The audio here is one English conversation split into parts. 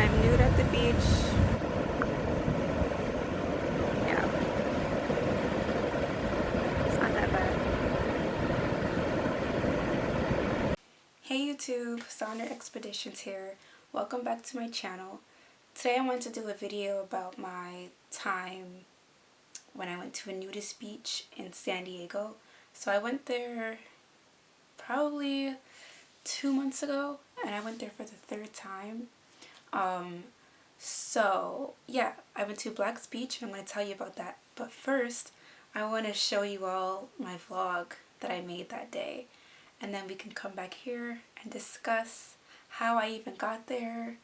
I'm nude at the beach. Yeah, it's not that bad. Hey YouTube, Sonder Expeditions here. Welcome back to my channel. Today I want to do a video about my time when I went to a nudist beach in San Diego. So I went there probably 2 months ago, and I went there for the third time. So yeah, I went to Black's Beach and I'm going to tell you about that. But first, I want to show you all my vlog that I made that day. And then we can come back here and discuss how I even got there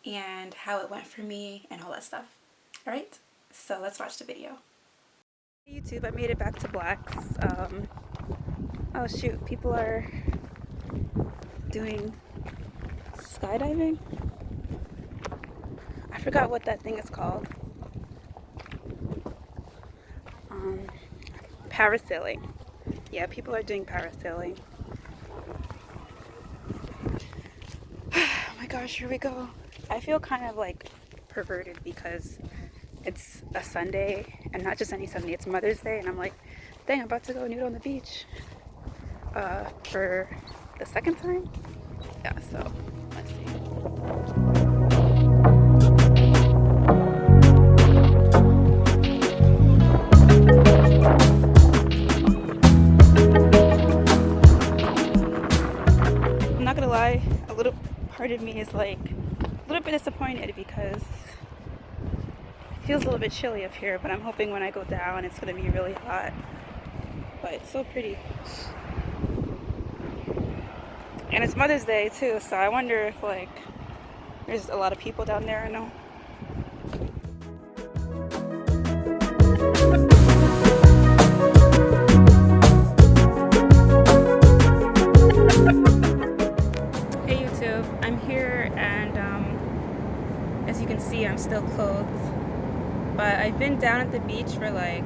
and how it went for me and all that stuff. Alright, so let's watch the video. Hey YouTube, I made it back to Black's. Oh shoot, people are doing skydiving? I forgot what that thing is called. Parasailing. Yeah, people are doing parasailing. Oh my gosh, here we go. I feel kind of like perverted because it's a Sunday, and not just any Sunday, it's Mother's Day, and I'm like, dang, I'm about to go nude on the beach for the second time. Yeah, so let's see. I'm not gonna lie, a little part of me is like a little bit disappointed because it feels a little bit chilly up here, but I'm hoping when I go down it's gonna be really hot. But it's so pretty. And it's Mother's Day too, so I wonder if like there's a lot of people down there or no. Hey YouTube, I'm here and as you can see I'm still clothed. But I've been down at the beach for like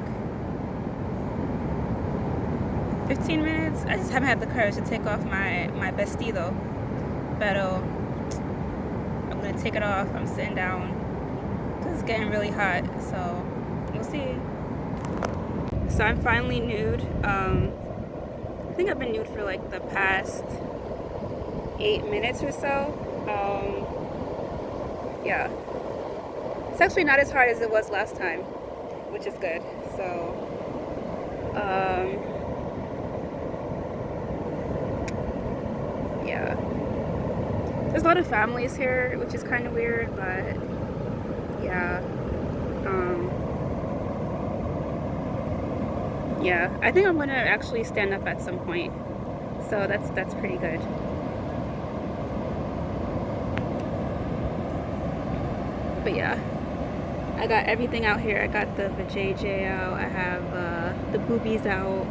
15 minutes. I just haven't had the courage to take off my vestido. Pero I'm gonna take it off. I'm sitting down because it's getting really hot, so we'll see. So I'm finally nude. I think I've been nude for like the past 8 minutes or so. Yeah. It's actually not as hard as it was last time, which is good. So, yeah. There's a lot of families here, which is kind of weird, but yeah. Yeah, I think I'm gonna actually stand up at some point, so that's pretty good. But yeah, I got everything out here. I got the vajayjay out. I have the boobies out.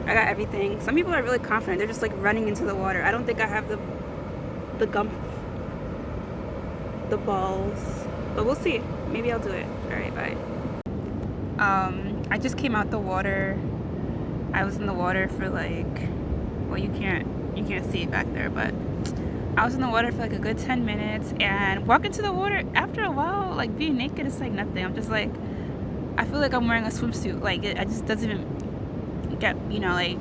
I got everything. Some people are really confident. They're just like running into the water. I don't think I have the gump, the balls, but we'll see. Maybe I'll do it. All right, bye. I just came out the water. I was in the water for like, well, you can't see it back there, but I was in the water for like a good 10 minutes, and walking to the water after a while, like being naked is like nothing. I'm just like, I feel like I'm wearing a swimsuit. Like it just doesn't even get, you know, like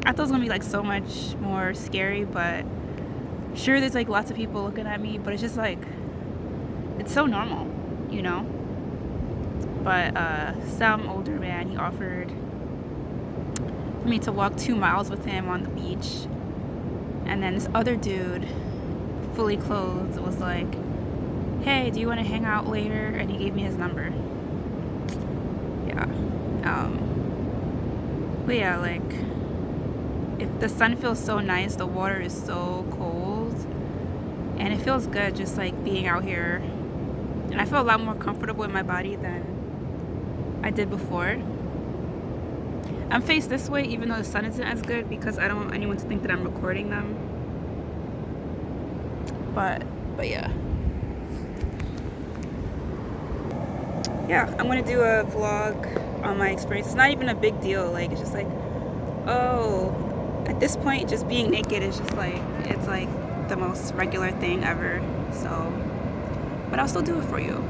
I thought it was gonna be like so much more scary, but sure there's like lots of people looking at me, but it's just like, it's so normal, you know. But some older man, he offered for me to walk 2 miles with him on the beach. And then this other dude, fully clothed, was like, hey, do you want to hang out later? And he gave me his number. Yeah. But yeah, like, if the sun feels so nice, the water is so cold. And it feels good just like being out here. And I feel a lot more comfortable in my body than I did before. I'm faced this way even though the sun isn't as good because I don't want anyone to think that I'm recording them. But yeah. Yeah, I'm gonna do a vlog on my experience. It's not even a big deal. Like, it's just like, oh, at this point, just being naked is just like, it's like the most regular thing ever. So but I'll still do it for you.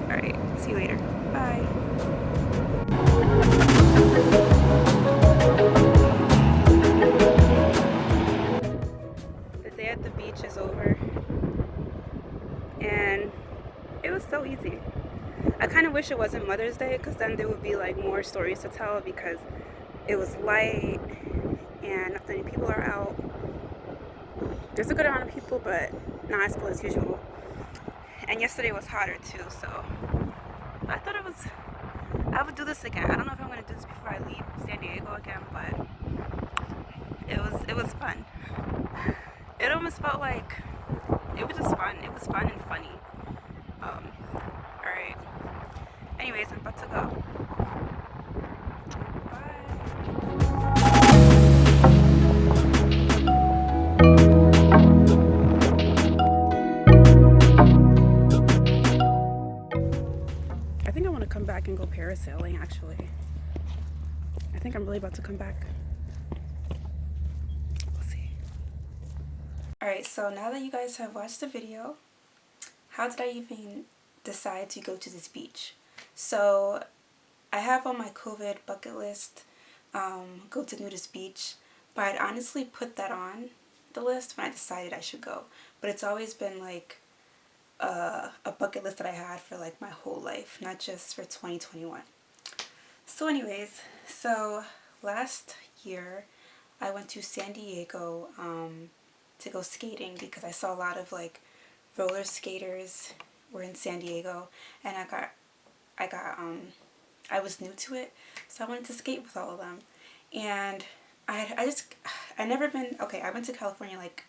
Alright, see you later. Bye. The day at the beach is over, and it was so easy. I kind of wish it wasn't Mother's Day, because then there would be like more stories to tell, because it was light and not many people are out. There's a good amount of people, but not as full as usual. And yesterday was hotter too, so I thought I would do this again. I don't know if I'm gonna do this before I leave San Diego again, but it was fun. It almost felt like it was just fun. It was fun and funny. Alright. Anyways, I'm about to go. I think I want to come back and go parasailing, actually. I think I'm really about to come back. We'll see. Alright, so now that you guys have watched the video, how did I even decide to go to this beach? So I have on my COVID bucket list, go to Nudist Beach, but I'd honestly put that on the list when I decided I should go. But it's always been like a bucket list that I had for like my whole life, not just for 2021. So anyways, so last year I went to San Diego to go skating, because I saw a lot of like roller skaters were in San Diego, and I was new to it, so I wanted to skate with all of them. And I never been, okay, I went to California like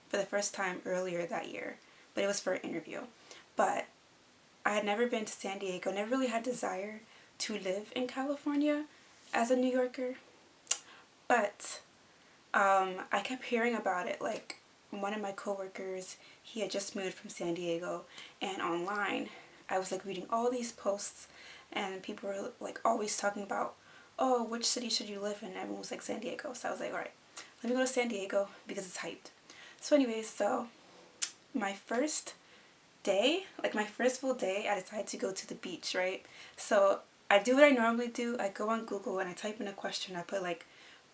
for the first time earlier that year, but it was for an interview. But I had never been to San Diego, never really had desire to live in California as a New Yorker. But I kept hearing about it. Like, one of my coworkers, he had just moved from San Diego, and online I was like reading all these posts, and people were like always talking about, oh, which city should you live in? Everyone was like San Diego. So I was like, alright, let me go to San Diego because it's hyped. So anyways, so my first day, like my first full day, I decided to go to the beach, right? So I do what I normally do. I go on Google and I type in a question. I put like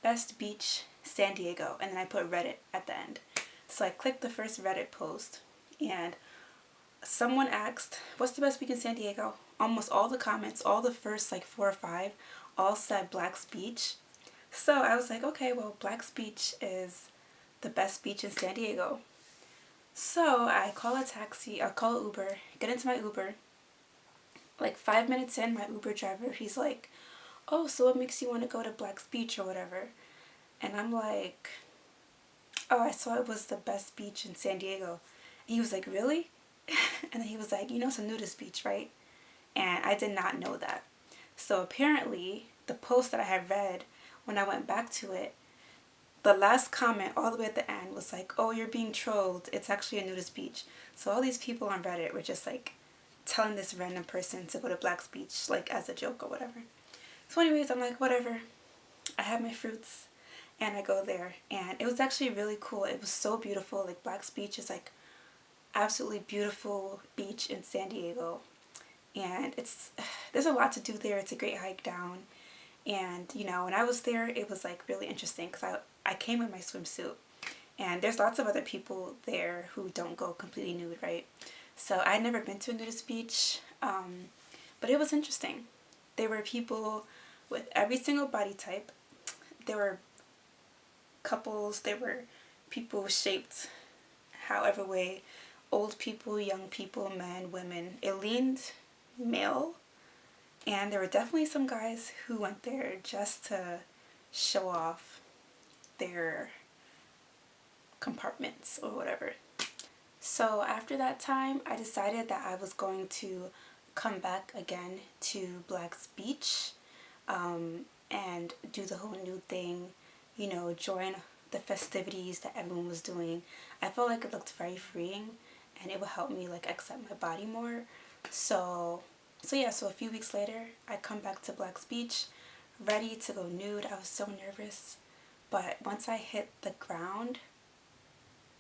best beach San Diego, and then I put Reddit at the end. So I clicked the first Reddit post, and someone asked, what's the best beach in San Diego? Almost all the comments, all the first like 4 or 5, all said Black's Beach. So I was like, okay, well, Black's Beach is the best beach in San Diego. So I call a taxi, I call Uber, get into my Uber. Like 5 minutes in, my Uber driver, he's like, oh, so what makes you want to go to Black's Beach or whatever? And I'm like, oh, I saw it was the best beach in San Diego. And he was like, really? And then he was like, you know it's a nudist beach, right? And I did not know that. So apparently, the post that I had read, when I went back to it, the last comment all the way at the end was like, oh, you're being trolled. It's actually a nudist beach. So all these people on Reddit were just like telling this random person to go to Black's Beach, like as a joke or whatever. So anyways, I'm like, whatever. I have my fruits and I go there, and it was actually really cool. It was so beautiful. Like, Black's Beach is like absolutely beautiful beach in San Diego, and there's a lot to do there. It's a great hike down, and you know, when I was there, it was like really interesting because I came in my swimsuit, and there's lots of other people there who don't go completely nude, right? So I'd never been to a nudist beach, but it was interesting. There were people with every single body type. There were couples, there were people shaped however way, old people, young people, men, women. It leaned male, and there were definitely some guys who went there just to show off their compartments or whatever. So after that time, I decided that I was going to come back again to Black's Beach, and do the whole nude thing, you know, join the festivities that everyone was doing. I felt like it looked very freeing, and it would help me like accept my body more. So yeah, so a few weeks later, I come back to Black's Beach, ready to go nude. I was so nervous, but once I hit the ground,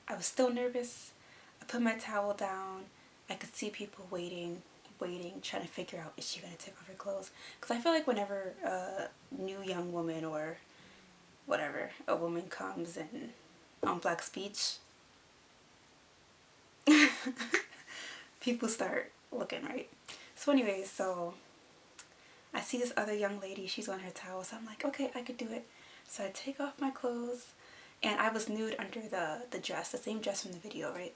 I was still nervous. I put my towel down, I could see people waiting, trying to figure out, is she going to take off her clothes? Because I feel like whenever a new young woman or whatever, a woman comes in on Black's Beach, people start looking, right? So anyways, so I see this other young lady, she's on her towel, so I'm like, okay, I could do it. So I take off my clothes, and I was nude under the dress, the same dress from the video, right?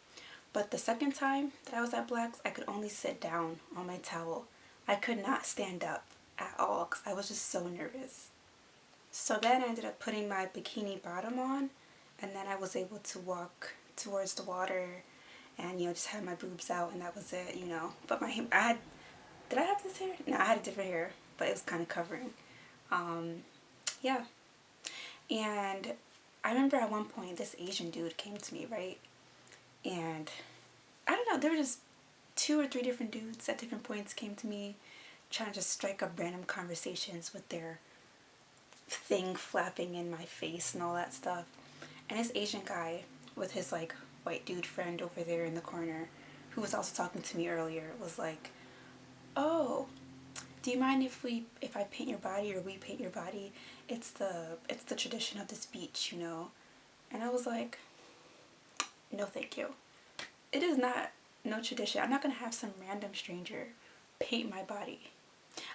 But the second time that I was at Black's, I could only sit down on my towel. I could not stand up at all because I was just so nervous. So then I ended up putting my bikini bottom on, and then I was able to walk towards the water and, you know, just have my boobs out, and that was it, you know. But did I have this hair? No, I had a different hair, but it was kind of covering. Yeah. And I remember at one point this Asian dude came to me, right? And I don't know, there were just 2 or 3 different dudes at different points came to me trying to just strike up random conversations with their thing flapping in my face and all that stuff. And this Asian guy with his like white dude friend over there in the corner, who was also talking to me earlier, was like, oh, do you mind if I paint your body, or we paint your body? It's the tradition of this beach, you know. And I was like, no thank you. It is not no tradition. I'm not gonna have some random stranger paint my body.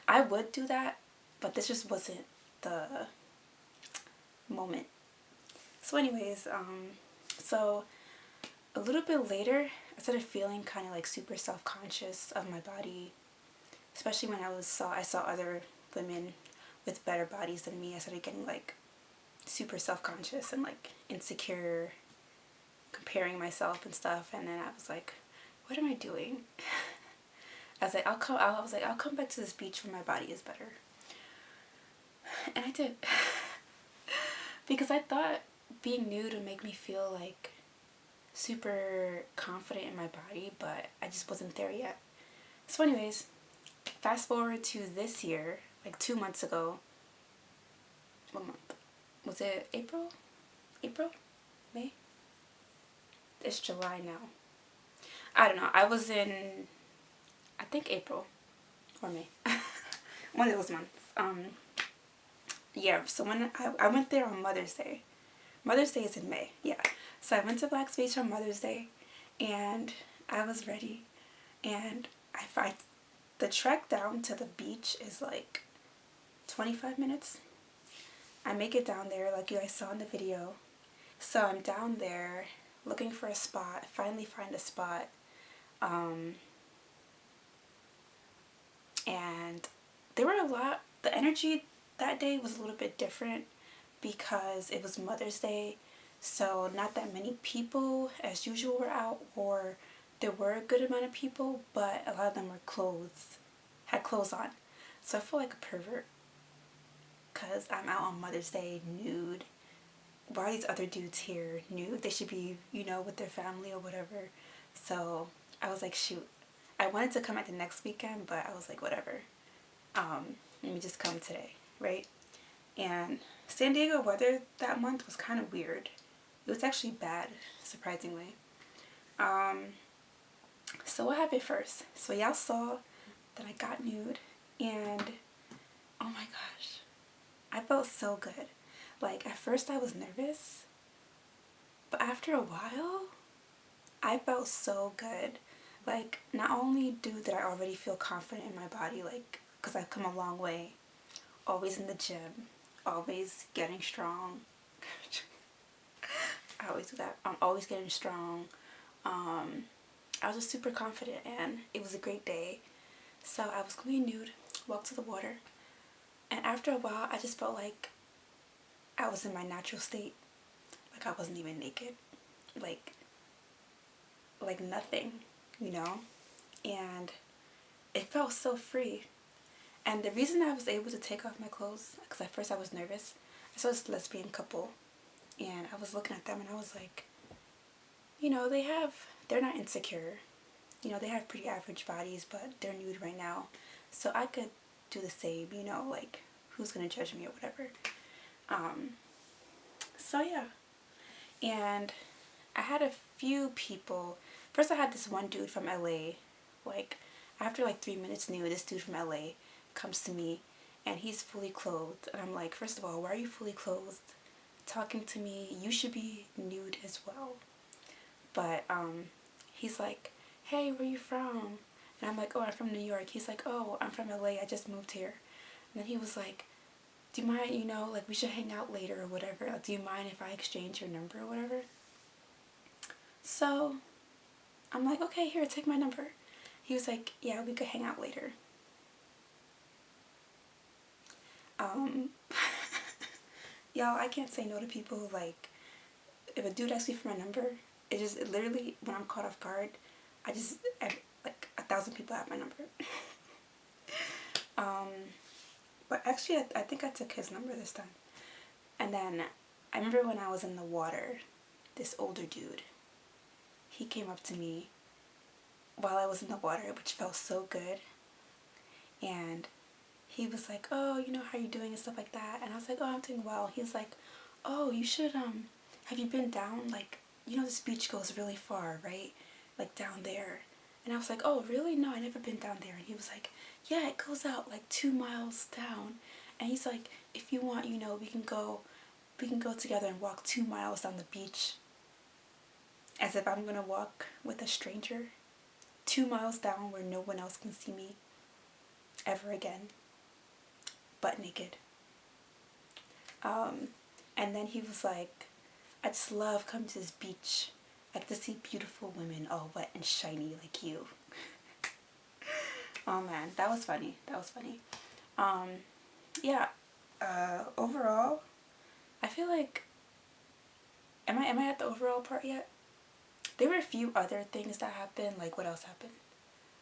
I would do that, but this just wasn't the moment. So anyways, so a little bit later, I started feeling kind of like super self-conscious of my body, especially when I saw other women with better bodies than me. I started getting like super self-conscious and like insecure, comparing myself and stuff. And then I was like, what am I doing? I was like, I'll come back to this beach when my body is better. And I did. Because I thought being nude would make me feel like super confident in my body, but I just wasn't there yet. So anyways, fast forward to this year, like 2 months ago. What month? Was it April? May? It's July now. I don't know. I was in, I think April or May. One of those months. Yeah, so when I went there on Mother's Day. Mother's Day is in May, yeah. So I went to Black's Beach on Mother's Day, and I was ready, and the trek down to the beach is like 25 minutes. I make it down there like you guys saw in the video. So I'm down there looking for a spot, finally find a spot, and there were the energy that day was a little bit different because it was Mother's Day, so not that many people as usual were out, or there were a good amount of people, but a lot of them had clothes on. So I feel like a pervert because I'm out on Mother's Day nude. Why are these other dudes here nude? They should be, you know, with their family or whatever. So I was like, shoot. I wanted to come at the next weekend, but I was like, whatever. Let me just come today, right? And San Diego weather that month was kind of weird. It was actually bad, surprisingly. So what happened first? So y'all saw that I got nude, and oh my gosh, I felt so good. Like at first I was nervous, but after a while, I felt so good. Like not only did I already feel confident in my body, like because I've come a long way, always in the gym, always getting strong. I always do that. I'm always getting strong. I was just super confident, and it was a great day. So I was going nude, walked to the water, and after a while I just felt like I was in my natural state. Like I wasn't even naked. Like nothing, you know? And it felt so free. And the reason I was able to take off my clothes, because at first I was nervous, I saw this lesbian couple, and I was looking at them and I was like, you know, they're not insecure. You know, they have pretty average bodies, but they're nude right now. So I could do the same, you know, like, who's gonna judge me or whatever. So yeah. And I had a few people, first I had this one dude from LA, like, after like 3 minutes nude, this dude from LA comes to me, and he's fully clothed, and I'm like, first of all, why are you fully clothed talking to me? You should be nude as well. But he's like, hey, where you from? And I'm like, oh, I'm from New York. He's like, oh, I'm from LA, I just moved here. And then he was like, do you mind, like, we should hang out later or whatever. Like, do you mind if I exchange your number or whatever? So I'm like, okay, here, take my number. He was like, yeah, we could hang out later. Y'all, I can't say no to people. Like, if a dude asks me for my number, it literally, when I'm caught off guard, like 1,000 people have my number. But actually, I think I took his number this time. And then I remember when I was in the water, this older dude, he came up to me while I was in the water, which felt so good. And he was like, oh, how you doing and stuff like that. And I was like, oh, I'm doing well. He was like, oh, you should, have you been down, like, this beach goes really far, right? Like, down there. And I was like, oh, really? No, I never been down there. And he was like, yeah, it goes out like 2 miles down. And he's like, if you want, we can go together and walk 2 miles down the beach. As if I'm gonna walk with a stranger 2 miles down where no one else can see me ever again, butt naked. And then he was like, I just love coming to this beach. I get to see beautiful women all wet and shiny like you. Oh man, that was funny. Yeah. Overall, I feel like, am I at the overall part yet? There were a few other things that happened. Like, what else happened?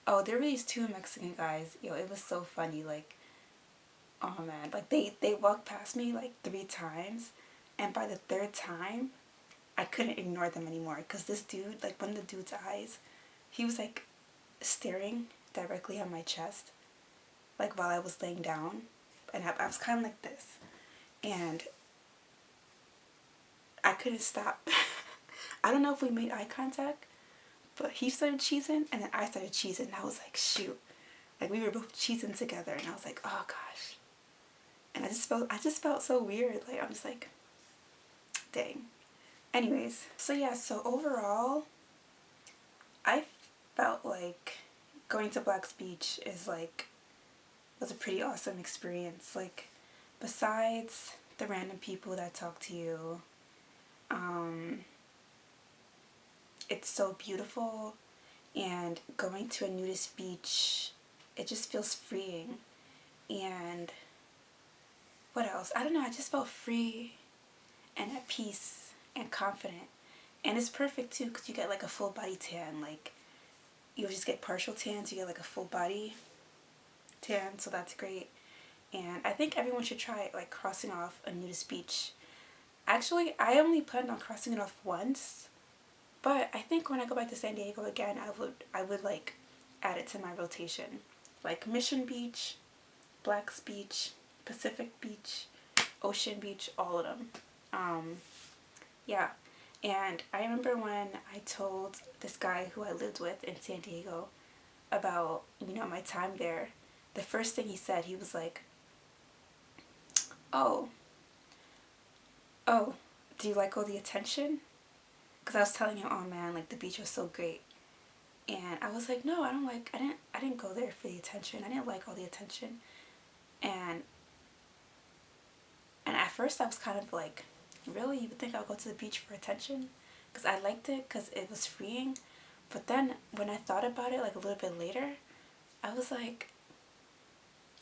Oh, there were these 2 Mexican guys. Yo, it was so funny. Like, oh man, like they walked past me like 3 times, and by the 3rd time, I couldn't ignore them anymore, because this dude, like, one of the dude's eyes, he was like staring directly at my chest, like, while I was laying down, and I was kind of like this, and I couldn't stop. I don't know if we made eye contact, but he started cheesing, and then I started cheesing, and I was like, shoot. Like, we were both cheesing together, and I was like, oh gosh. And I just felt so weird. Like, I'm just like, dang. Anyways, so yeah, so overall, I felt like going to Black's Beach was a pretty awesome experience. Like, besides the random people that talk to you, it's so beautiful, and going to a nudist beach, it just feels freeing. And what else? I don't know, I just felt free and at peace and confident. And it's perfect too, because you get like a full body tan. Like, you just get partial tans, you get like a full body tan, so that's great. And I think everyone should try like crossing off a nudist beach. Actually, I only planned on crossing it off once, but I think when I go back to San Diego again, I would like add it to my rotation. Like Mission Beach, Black's Beach, Pacific Beach, Ocean Beach, all of them. Yeah. And I remember when I told this guy who I lived with in San Diego about, my time there, the first thing he said, he was like, oh, do you like all the attention? Because I was telling him, oh man, like, the beach was so great. And I was like, no, I didn't go there for the attention. I didn't like all the attention. And at first I was kind of like, really? You would think I'll go to the beach for attention? Because I liked it because it was freeing. But then when I thought about it like a little bit later, I was like,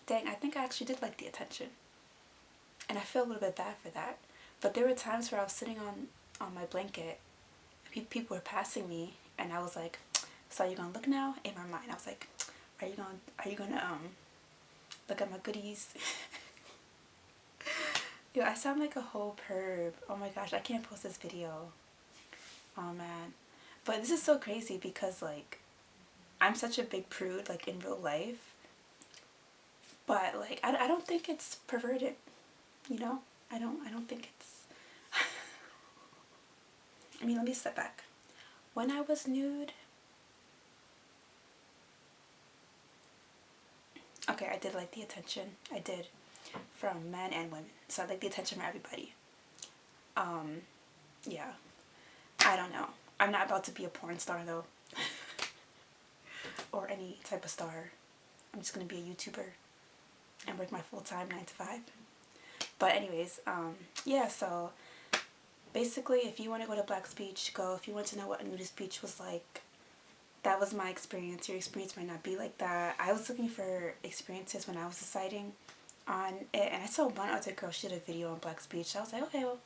dang, I think I actually did like the attention. And I feel a little bit bad for that. But there were times where I was sitting on my blanket, people were passing me, and I was like, so are you gonna look now? In my mind I was like, are you gonna look at my goodies? Yo, I sound like a whole perv. Oh my gosh, I can't post this video. Oh man. But this is so crazy because like, I'm such a big prude like in real life. But like, I don't think it's perverted, I don't think it's I mean, let me step back. When I was nude, Okay, I did like the attention. I did. From men and women. So I like the attention from everybody. Yeah. I don't know. I'm not about to be a porn star though. Or any type of star. I'm just gonna be a YouTuber and work my full-time 9 to 5. But anyways, yeah, so basically if you want to go to Black's Beach, go. If you want to know what a nudist beach was like, that was my experience. Your experience might not be like that. I was looking for experiences when I was deciding on it, and I saw one other girl, she did a video on Black's Beach. I was like, okay, well,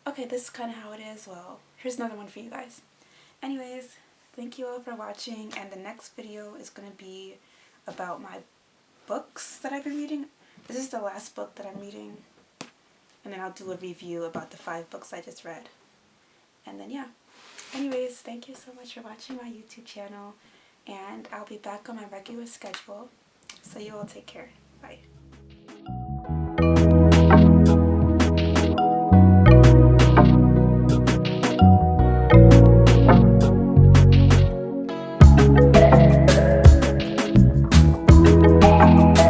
okay, this is kind of how it is. Well, here's another one for you guys. Anyways, thank you all for watching, and the next video is going to be about my books that I've been reading. This is the last book that I'm reading, and then I'll do a review about the 5 books I just read. And then yeah. Anyways, thank you so much for watching my YouTube channel, and I'll be back on my regular schedule. So you all take care. Bye.